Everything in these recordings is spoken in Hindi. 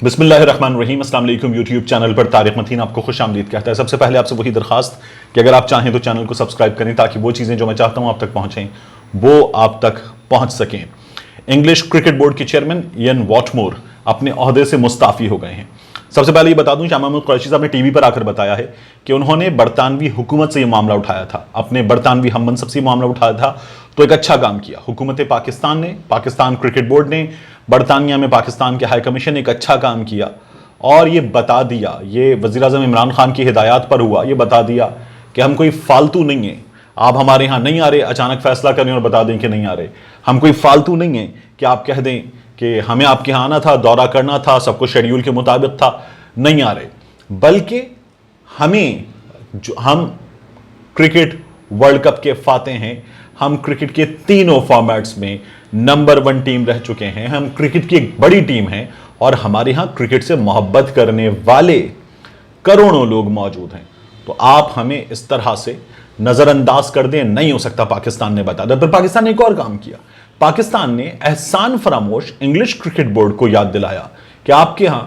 बिस्मिल्लाहिर्रहमानिर्रहीम। अस्सलाम वालेकुम। यूट्यूब चैनल पर तारिक मतीन आपको खुश आमदीद कहता है। सबसे पहले आपसे वही दरखास्त कि अगर आप चाहें तो चैनल को सब्सक्राइब करें ताकि वो चीज़ें जो मैं चाहता हूं आप तक पहुंचें वो आप तक पहुंच सकें। इंग्लिश क्रिकेट बोर्ड के चेयरमैन इयन वॉटमोर अपने ओहदे से मुस्ताफ़ी हो गए हैं। सबसे पहले ये बता दूं, शाह महमूद कुरैशी साहब ने टीवी पर आकर बताया है कि उन्होंने बरतानवी हुकूमत से ये मामला उठाया था, अपने बरतानवी हम मनसब से मामला उठाया था। तो एक अच्छा काम किया हुकूमत पाकिस्तान ने, पाकिस्तान क्रिकेट बोर्ड ने, बरतानिया में पाकिस्तान के हाई कमीशन ने एक अच्छा काम किया और ये बता दिया, ये वज़ीर आज़म इमरान खान की हिदायत पर हुआ, ये बता दिया कि हम कोई फालतू नहीं है, आप हमारे यहाँ नहीं आ रहे, अचानक फैसला करें और बता दें कि नहीं आ रहे। हम कोई फालतू नहीं है कि आप कह दें कि हमें आपके यहाँ आना था, दौरा करना था, सब कुछ शेड्यूल के मुताबिक था, नहीं आ रहे। बल्कि हम क्रिकेट वर्ल्ड कप के फातेह हैं, हम क्रिकेट के तीनों फॉर्मेट्स में नंबर 1 टीम रह चुके हैं, हम क्रिकेट की एक बड़ी टीम हैं और हमारे यहां क्रिकेट से मोहब्बत करने वाले करोड़ों लोग मौजूद हैं। तो आप हमें इस तरह से नजरअंदाज कर दें, नहीं हो सकता। पाकिस्तान ने बता दिया। फिर पाकिस्तान ने एक और काम किया, पाकिस्तान ने एहसान फरामोश इंग्लिश क्रिकेट बोर्ड को याद दिलाया कि आपके यहां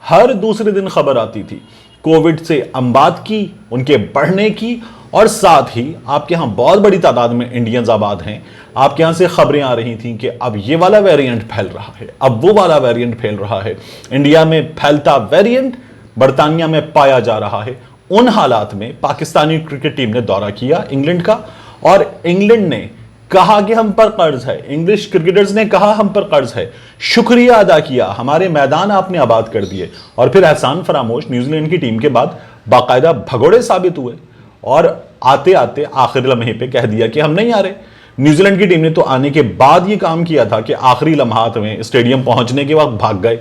हर दूसरे दिन खबर आती थी कोविड से अमवात की, उनके बढ़ने की, और साथ ही आपके यहां बहुत बड़ी तादाद में इंडियंस आबाद हैं। आपके यहां से खबरें आ रही थी कि अब ये वाला वेरिएंट फैल रहा है, अब वो वाला वेरिएंट फैल रहा है। इंडिया में फैलता वेरिएंट बरतानिया में पाया जा रहा है। उन हालात में पाकिस्तानी क्रिकेट टीम ने दौरा किया इंग्लैंड का और इंग्लैंड ने कहा कि हम पर कर्ज है, इंग्लिश क्रिकेटर्स ने कहा हम पर कर्ज है, शुक्रिया अदा किया, हमारे मैदान आपने आबाद कर दिए। और फिर एहसान फरामोश न्यूजीलैंड की टीम के बाद बाकायदा भगोड़े साबित हुए और आते आते आखिरी लम्हे पे कह दिया कि हम नहीं आ रहे। न्यूजीलैंड की टीम ने तो आने के बाद ये काम किया था कि आखिरी लम्हात में स्टेडियम पहुंचने के वक्त भाग गए।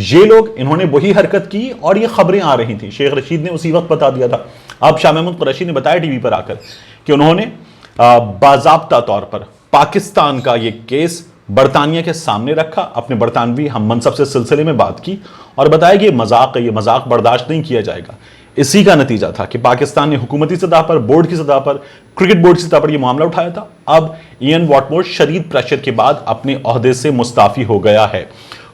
ये लोग, इन्होंने वही हरकत की और ये खबरें आ रही थी। शेख रशीद ने उसी वक्त बता दिया था। अब शाह महमूद कुरैशी ने बताया टीवी पर आकर कि उन्होंने बाज़ाब्ता तौर पर पाकिस्तान का ये केस बरतानिया के सामने रखा, अपने बरतानवी हम मनसब से सिलसिले में बात की और बताया कि ये मजाक है, ये मजाक बर्दाश्त नहीं किया जाएगा। इसी का नतीजा था कि पाकिस्तान ने हुकूमती सतह पर, बोर्ड की सतह पर, क्रिकेट बोर्ड की सतह पर यह मामला उठाया था। अब इयन वॉटमोर शदीद प्रेशर के बाद अपने ओहदे से मुस्ताफी हो गया है।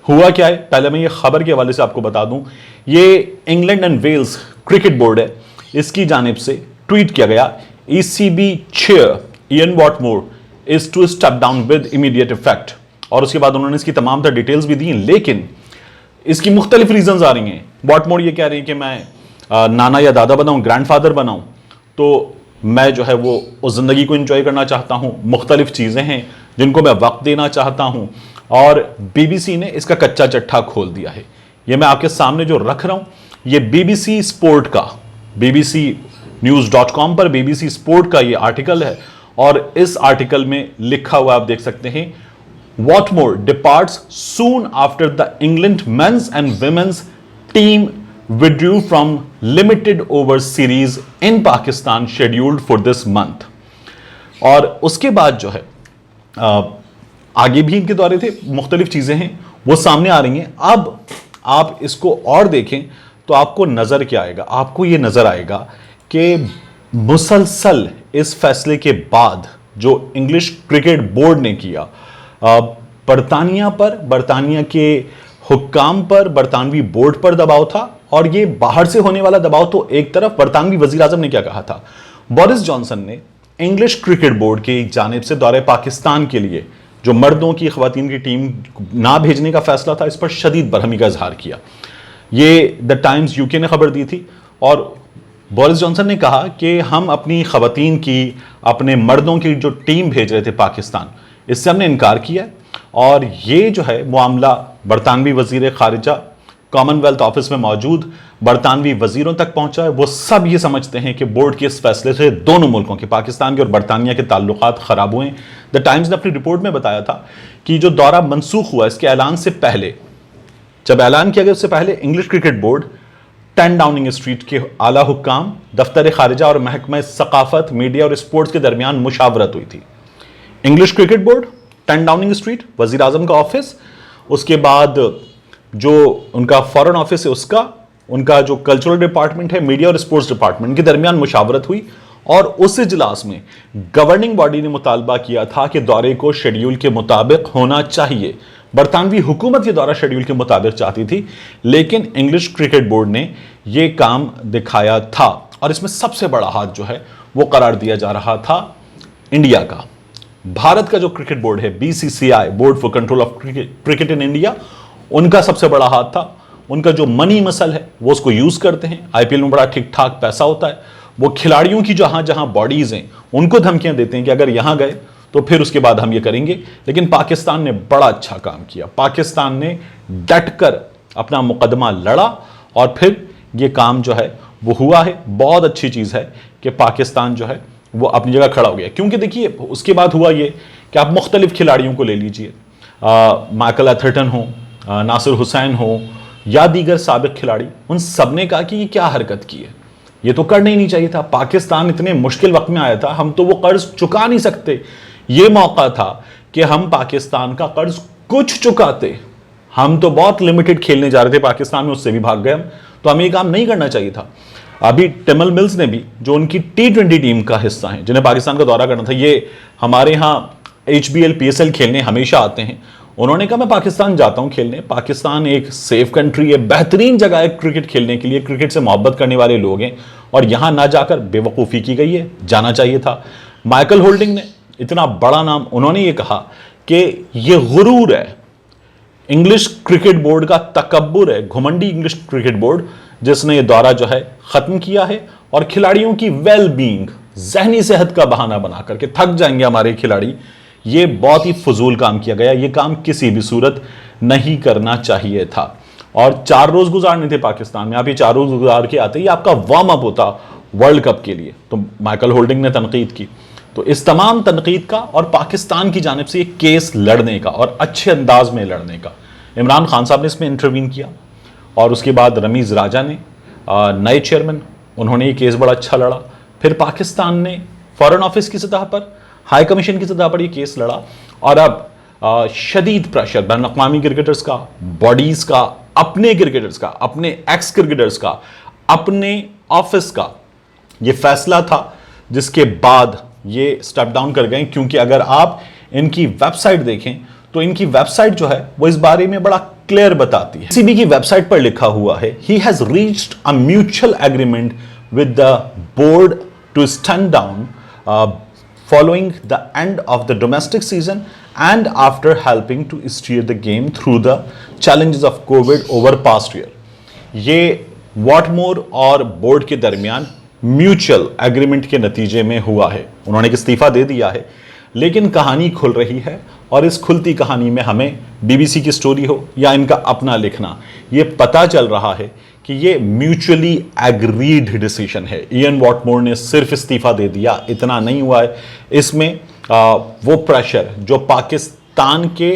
हुआ क्या है, पहले मैं ये खबर के हवाले से आपको बता दूं। ये England and Wales cricket board है, इसकी जानिब से ट्वीट किया गया, ECB chair Ian Watmore is to step down with immediate effect. और उसके बाद उन्होंने इसकी तमाम तरह डिटेल्स भी दी, लेकिन इसकी मुख्तलिफ रीजंस आ रही हैं। वॉटमोर ये कह रही है कि मैं नाना या दादा बनाऊं, ग्रैंडफादर बनाऊं, तो मैं जो है वो उस ज़िंदगी को एंजॉय करना चाहता हूं, मुख्तलिफ चीज़ें हैं जिनको मैं वक्त देना चाहता हूं। और BBC ने इसका कच्चा चट्टा खोल दिया है। ये मैं आपके सामने जो रख रहा हूं, ये BBC स्पोर्ट का, bbcnews.com पर BBC स्पोर्ट का ये आर्टिकल है और इस आर्टिकल में लिखा हुआ आप देख सकते हैं, Watmore departs soon after the England men's and women's team withdrew from limited over series in Pakistan scheduled for this month। और उसके बाद जो है आगे भी इनके दौरे थे, मुख्तलिफ चीजें हैं वो सामने आ रही हैं। अब आप इसको और देखें तो आपको नजर क्या आएगा, आपको ये नजर आएगा कि मुसलसल इस फैसले के बाद जो इंग्लिश क्रिकेट बोर्ड ने किया, बरतानिया पर, बरतानिया के हुक्काम पर, बरतानवी बोर्ड पर दबाव था। और ये बाहर से होने वाला दबाव तो एक तरफ, बरतानवी वजीर आजम ने क्या कहा था, बोरिस जॉनसन ने इंग्लिश क्रिकेट बोर्ड की जानिब से दौरे पाकिस्तान के लिए जो मर्दों की, खवातीन की टीम ना भेजने का फैसला था, इस पर शदीद बरहमी का इजहार किया। ये द टाइम्स UK ने खबर दी थी और बोरिस जॉनसन ने कहा कि हम अपनी खवातीन की, अपने मर्दों की जो टीम भेज रहे थे पाकिस्तान, इससे हमने इनकार किया। और ये जो है मामला बरतानवी वजीर खारिजा कॉमनवेल्थ ऑफिस में मौजूद बरतानवी वजीरों तक पहुंचा है। वो सब ये समझते हैं कि बोर्ड के इस फैसले से दोनों मुल्कों के, पाकिस्तान के और बरतानिया के ताल्लुकात खराब हुए हैं। द टाइम्स ने अपनी रिपोर्ट में बताया था कि जो दौरा मनसूख हुआ, इसके ऐलान से पहले, जब ऐलान किया गया उससे पहले English cricket board 10 Downing street के आला हुक्काम, दफ्तर खारिजा और महकमा सकाफत, मीडिया और स्पोर्ट्स के दरमियान मुशावरत हुई थी। English cricket board, 10 Downing street, वजीर आजम का ऑफिस, उसके बाद जो उनका फॉरेन ऑफिस है उसका, उनका जो कल्चरल डिपार्टमेंट है, मीडिया और स्पोर्ट्स डिपार्टमेंट के दरमियान मुशावरत हुई। और उस इजलास में गवर्निंग बॉडी ने मुतालबा किया था कि दौरे को शेड्यूल के मुताबिक होना चाहिए। बरतानवी हुकूमत के द्वारा शेड्यूल के मुताबिक चाहती थी, लेकिन इंग्लिश क्रिकेट बोर्ड ने यह काम दिखाया था और इसमें सबसे बड़ा हाथ जो है वो करार दिया जा रहा था इंडिया का। भारत का जो क्रिकेट बोर्ड है BCCI, board for control of cricket in India, उनका सबसे बड़ा हाथ था। उनका जो मनी मसल है वो उसको यूज करते हैं। IPL में बड़ा ठीक ठाक पैसा होता है। वो खिलाड़ियों की जहां जहां बॉडीज हैं उनको धमकियां देते हैं कि अगर यहां गए तो फिर उसके बाद हम ये करेंगे। लेकिन पाकिस्तान ने बड़ा अच्छा काम किया। पाकिस्तान ने डटकर अपना मुकदमा लड़ा और फिर ये काम जो है वो हुआ है। बहुत अच्छी चीज है कि पाकिस्तान जो है वो अपनी जगह खड़ा हो गया, क्योंकि देखिए उसके बाद हुआ ये कि आप मुख्तलिफ खिलाड़ियों को ले लीजिए, माइकल एथरटन हो, नासिर हुसैन हो या दीगर साबिक खिलाड़ी, उन सब ने कहा कि ये क्या हरकत की है, ये तो करना ही नहीं चाहिए था। पाकिस्तान इतने मुश्किल वक्त में आया था, हम तो वो कर्ज चुका नहीं सकते। ये मौका था कि हम पाकिस्तान का कर्ज कुछ चुकाते। हम तो बहुत लिमिटेड खेलने जा रहे थे पाकिस्तान में, उससे भी भाग गए हम, तो हमें ये काम नहीं करना चाहिए था। अभी टिमल मिल्स ने भी, जो उनकी T20 टीम का हिस्सा है, जिन्हें पाकिस्तान का दौरा करना था, ये हमारे यहाँ HBL PSL खेलने हमेशा आते हैं, उन्होंने कहा मैं पाकिस्तान जाता हूं खेलने। पाकिस्तान एक सेफ कंट्री है, बेहतरीन जगह है क्रिकेट खेलने के लिए, क्रिकेट से मोहब्बत करने वाले लोग हैं, और यहां ना जाकर बेवकूफ़ी की गई है, जाना चाहिए था। माइकल होल्डिंग ने, इतना बड़ा नाम, उन्होंने ये कहा कि ये गुरूर है इंग्लिश क्रिकेट बोर्ड का, तकब्बुर है, घुमंडी इंग्लिश क्रिकेट बोर्ड, जिसने ये दौरा जो है खत्म किया है और खिलाड़ियों की वेल बीइंग, जहनी सेहत का बहाना बना करके थक जाएंगे हमारे खिलाड़ी, ये बहुत ही फजूल काम किया गया। ये काम किसी भी सूरत नहीं करना चाहिए था। और 4 रोज गुजारने थे पाकिस्तान में, आप ये 4 रोज गुजार के आते, ये आपका वार्म अप होता वर्ल्ड कप के लिए। तो माइकल होल्डिंग ने तनकीद की, तो इस तमाम तनकीद का और पाकिस्तान की जानिब से ये केस लड़ने का और अच्छे अंदाज में लड़ने का, इमरान खान साहब ने इसमें इंटरवीन किया, और उसके बाद रमीज राजा ने, नए चेयरमैन, उन्होंने ये केस बड़ा अच्छा लड़ा। फिर पाकिस्तान ने फॉरेन ऑफिस की सतह पर, हाई कमीशन की सतह पर ये केस लड़ा, और अब शदीद प्रेशर बैन अक़वामी क्रिकेटर्स का, बॉडीज का, अपने क्रिकेटर्स का, अपने एक्स क्रिकेटर्स का, अपने ऑफिस का, ये फैसला था जिसके बाद ये स्टेप डाउन कर गए। क्योंकि अगर आप इनकी वेबसाइट देखें तो इनकी वेबसाइट जो है वो इस बारे में बड़ा क्लियर बताती है। CB की वेबसाइट पर लिखा हुआ है, he has reached a mutual agreement with the board to stand down following the end of the domestic season and after helping to steer the game through the challenges of COVID over past year. ये वॉटमोर और बोर्ड के दरमियान म्यूचुअल एग्रीमेंट के नतीजे में हुआ है। उन्होंने एक इस्तीफा दे दिया है, लेकिन कहानी खुल रही है, और इस खुलती कहानी में हमें BBC की स्टोरी हो या इनका अपना लिखना, ये पता चल रहा है कि ये म्यूचुअली एग्रीड डिसीजन है। इयन वॉटमोर ने सिर्फ इस्तीफा दे दिया, इतना नहीं हुआ है। इसमें वो प्रेशर जो पाकिस्तान के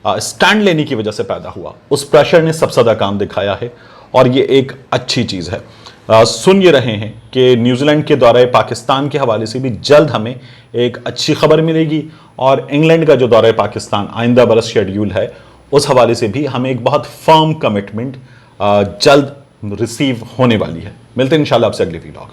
स्टैंड लेने की वजह से पैदा हुआ, उस प्रेशर ने सबसे ज्यादा काम दिखाया है, और ये एक अच्छी चीज है। सुन ये रहे हैं कि न्यूजीलैंड के दौरे पाकिस्तान के हवाले से भी जल्द हमें एक अच्छी खबर मिलेगी, और इंग्लैंड का जो दौरे पाकिस्तान आइंदा बरस शेड्यूल है, उस हवाले से भी हमें एक बहुत फर्म कमिटमेंट जल्द रिसीव होने वाली है। मिलते हैं इंशाल्लाह आपसे अगले व्लॉग।